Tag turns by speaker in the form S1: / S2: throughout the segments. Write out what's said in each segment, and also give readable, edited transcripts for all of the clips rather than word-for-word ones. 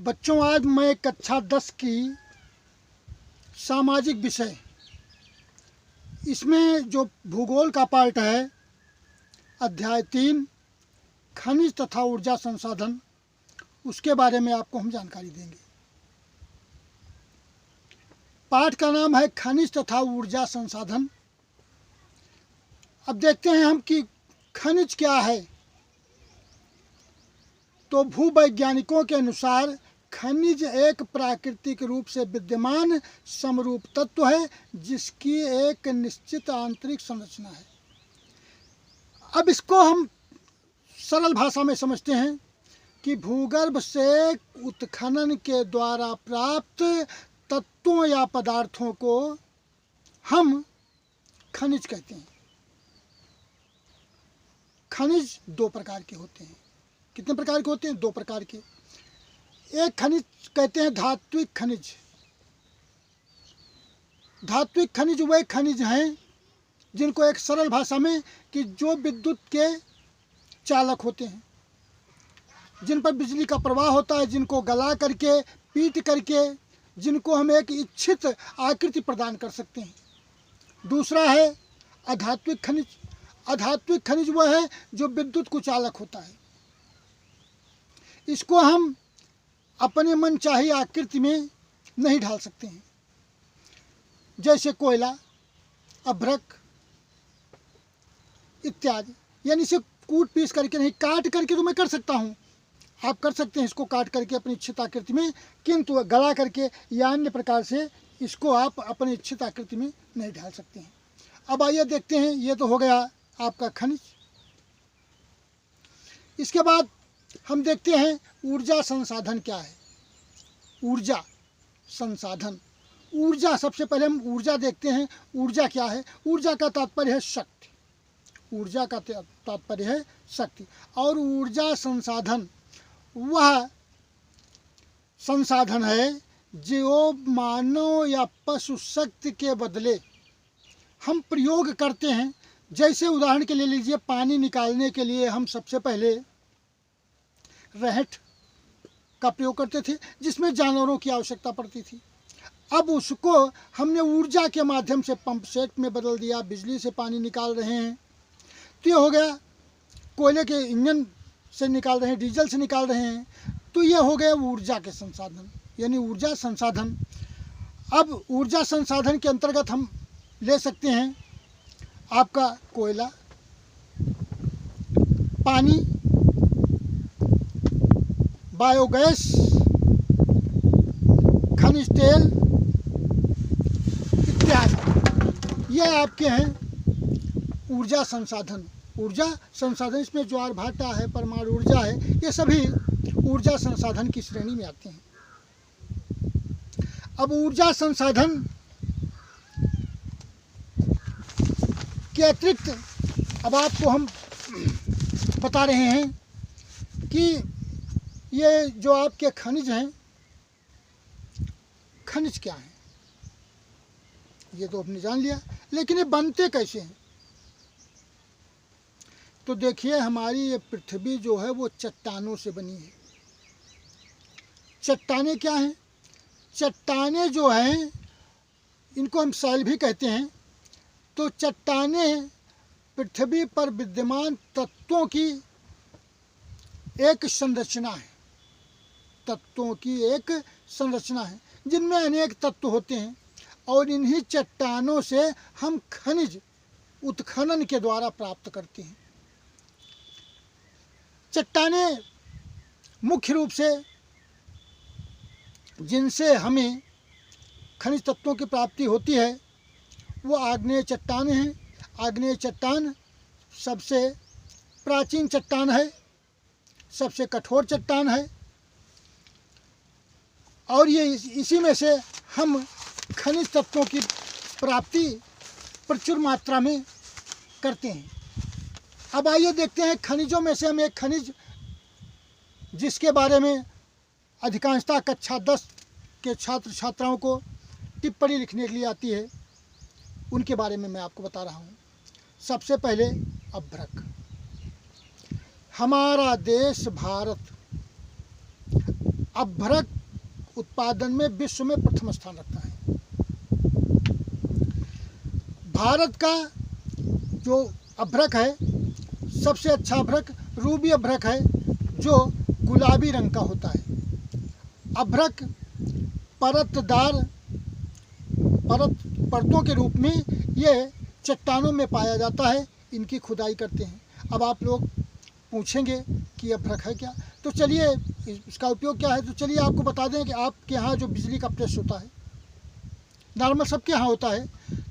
S1: बच्चों, आज मैं कक्षा 10 की सामाजिक विषय, इसमें जो भूगोल का पार्ट है, अध्याय 3 खनिज तथा ऊर्जा संसाधन, उसके बारे में आपको हम जानकारी देंगे। पाठ का नाम है खनिज तथा ऊर्जा संसाधन। अब देखते हैं हम कि खनिज क्या है। तो भूवैज्ञानिकों के अनुसार खनिज एक प्राकृतिक रूप से विद्यमान समरूप तत्व है जिसकी एक निश्चित आंतरिक संरचना है। अब इसको हम सरल भाषा में समझते हैं कि भूगर्भ से उत्खनन के द्वारा प्राप्त तत्वों या पदार्थों को हम खनिज कहते हैं। खनिज दो प्रकार के होते हैं। कितने प्रकार के होते हैं? 2 प्रकार के। एक खनिज कहते हैं धात्विक खनिज। धात्विक खनिज वे खनिज हैं जिनको एक सरल भाषा में कि जो विद्युत के चालक होते हैं, जिन पर बिजली का प्रवाह होता है, जिनको गला करके पीट करके जिनको हम एक इच्छित आकृति प्रदान कर सकते हैं। दूसरा है अधात्विक खनिज। अधात्विक खनिज वह है जो विद्युत को चालक होता है। इसको हम अपने मन चाही आकृति में नहीं ढाल सकते हैं, जैसे कोयला, अभ्रक इत्यादि। यानी इसे कूट पीस करके नहीं, काट करके तो मैं कर सकता हूँ, आप कर सकते हैं इसको काट करके अपनी इच्छित आकृति में, किंतु गला करके या अन्य प्रकार से इसको आप अपनी इच्छित आकृति में नहीं ढाल सकते हैं। अब आइए देखते हैं, ये तो हो गया आपका खनिज। इसके बाद हम देखते हैं ऊर्जा संसाधन क्या है। ऊर्जा संसाधन, ऊर्जा, सबसे पहले हम ऊर्जा देखते हैं। ऊर्जा क्या है? ऊर्जा का तात्पर्य है शक्ति। ऊर्जा का तात्पर्य है शक्ति। और ऊर्जा संसाधन वह संसाधन है जो मानव या पशु शक्ति के बदले हम प्रयोग करते हैं। जैसे उदाहरण के लिए लीजिए, पानी निकालने के लिए हम सबसे पहले रहट का प्रयोग करते थे, जिसमें जानवरों की आवश्यकता पड़ती थी। अब उसको हमने ऊर्जा के माध्यम से पंप सेट में बदल दिया, बिजली से पानी निकाल रहे हैं। तो ये हो गया, कोयले के इंजन से निकाल रहे हैं, डीजल से निकाल रहे हैं। तो ये हो गया ऊर्जा के संसाधन, यानी ऊर्जा संसाधन। अब ऊर्जा संसाधन के अंतर्गत हम ले सकते हैं आपका कोयला, पानी, बायोगैस, खनिज तेल इत्यादि। ये आपके हैं ऊर्जा संसाधन। ऊर्जा संसाधन, इसमें ज्वार भाटा है, परमाणु ऊर्जा है, ये सभी ऊर्जा संसाधन की श्रेणी में आते हैं। अब ऊर्जा संसाधन के अतिरिक्त अब आपको हम बता रहे हैं कि ये जो आपके खनिज हैं, खनिज क्या हैं, ये तो आपने जान लिया, लेकिन ये बनते कैसे हैं? तो देखिए, हमारी ये पृथ्वी जो है वो चट्टानों से बनी है। चट्टानें क्या हैं? चट्टानें जो हैं इनको हम शैल भी कहते हैं। तो चट्टानें पृथ्वी पर विद्यमान तत्वों की एक संरचना है। तत्वों की एक संरचना है जिनमें अनेक तत्व होते हैं, और इन्हीं चट्टानों से हम खनिज उत्खनन के द्वारा प्राप्त करते हैं। चट्टानें मुख्य रूप से जिनसे हमें खनिज तत्वों की प्राप्ति होती है वो आग्नेय चट्टानें हैं। आग्नेय चट्टान सबसे प्राचीन चट्टान है, सबसे कठोर चट्टान है, और ये इसी में से हम खनिज तत्वों की प्राप्ति प्रचुर मात्रा में करते हैं। अब आइए देखते हैं खनिजों में से हम एक खनिज जिसके बारे में अधिकांशतः कक्षा 10 के छात्र छात्राओं को टिप्पणी लिखने के लिए आती है, उनके बारे में मैं आपको बता रहा हूँ। सबसे पहले अभ्रक। हमारा देश भारत अभ्रक उत्पादन में विश्व में प्रथम स्थान रखता है। भारत का जो अभ्रक है, सबसे अच्छा अभ्रक रूबी अभ्रक है, जो गुलाबी रंग का होता है। अभ्रक परतदार परतों के रूप में ये चट्टानों में पाया जाता है, इनकी खुदाई करते हैं। अब आप लोग पूछेंगे कि अभ्रक है क्या, तो चलिए इसका उपयोग क्या है, तो चलिए आपको बता दें कि आपके यहाँ जो बिजली का प्रेस होता है, नॉर्मल सबके यहाँ होता है,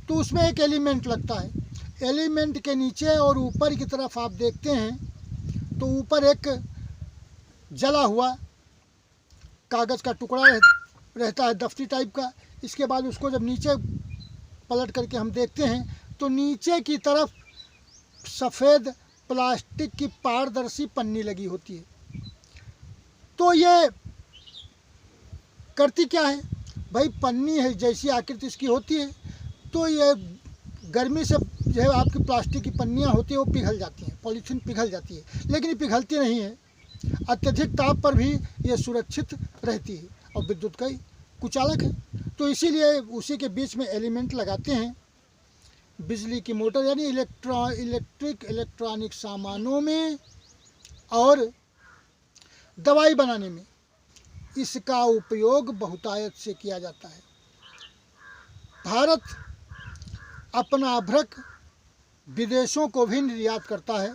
S1: तो उसमें एक एलिमेंट लगता है। एलिमेंट के नीचे और ऊपर की तरफ आप देखते हैं तो ऊपर एक जला हुआ कागज़ का टुकड़ा रहता है, दफ्ती टाइप का। इसके बाद उसको जब नीचे पलट करके हम देखते हैं तो नीचे की तरफ सफ़ेद प्लास्टिक की पारदर्शी पन्नी लगी होती है। तो ये करती क्या है भाई, पन्नी है जैसी आकृति इसकी होती है, तो ये गर्मी से जो है आपकी प्लास्टिक की पन्नियाँ होती है वो पिघल जाती हैं, पॉलीथीन पिघल जाती है, लेकिन ये पिघलती नहीं है। अत्यधिक ताप पर भी ये सुरक्षित रहती है और विद्युत का कुचालक है। तो इसीलिए उसी के बीच में एलिमेंट लगाते हैं। बिजली की मोटर यानी इलेक्ट्रॉनिक सामानों में और दवाई बनाने में इसका उपयोग बहुतायत से किया जाता है। भारत अपना अभ्रक विदेशों को भी निर्यात करता है।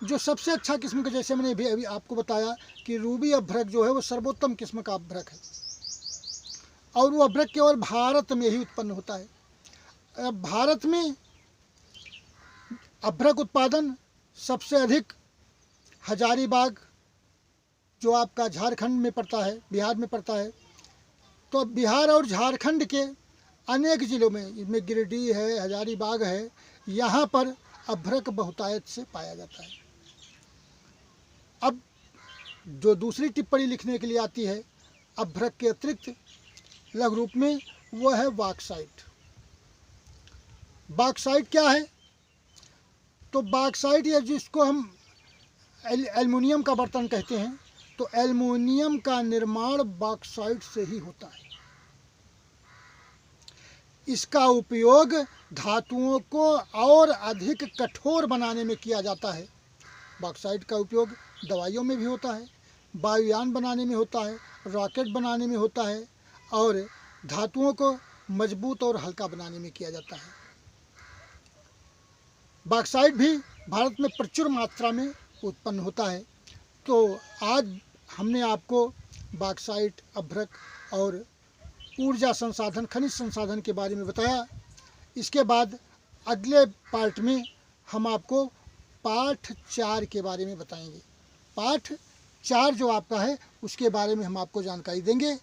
S1: जो सबसे अच्छा किस्म का, जैसे मैंने अभी आपको बताया कि रूबी अभ्रक जो है वो सर्वोत्तम किस्म का अभ्रक है और वो अभ्रक केवल भारत में ही उत्पन्न होता है। भारत में अभ्रक उत्पादन सबसे अधिक हजारीबाग, जो आपका झारखंड में पड़ता है, बिहार में पड़ता है, तो बिहार और झारखंड के अनेक ज़िलों में, इसमें गिरिडीह है, हजारीबाग है, यहाँ पर अभ्रक बहुतायत से पाया जाता है। अब जो दूसरी टिप्पणी लिखने के लिए आती है अभ्रक के अतिरिक्त लघु रूप में, वह है बॉक्साइट। बॉक्साइट क्या है, तो बॉक्साइट या जिसको हम एल्युमिनियम का बर्तन कहते हैं, तो एल्युमिनियम का निर्माण बॉक्साइट से ही होता है। इसका उपयोग धातुओं को और अधिक कठोर बनाने में किया जाता है। बॉक्साइट का उपयोग दवाइयों में भी होता है, वायुयान बनाने में होता है, रॉकेट बनाने में होता है और धातुओं को मजबूत और हल्का बनाने में किया जाता है। बॉक्साइट भी भारत में प्रचुर मात्रा में उत्पन्न होता है। तो आज हमने आपको बॉक्साइट, अभ्रक और ऊर्जा संसाधन, खनिज संसाधन के बारे में बताया। इसके बाद अगले पार्ट में हम आपको पाठ 4 के बारे में बताएंगे। पाठ 4 जो आपका है उसके बारे में हम आपको जानकारी देंगे।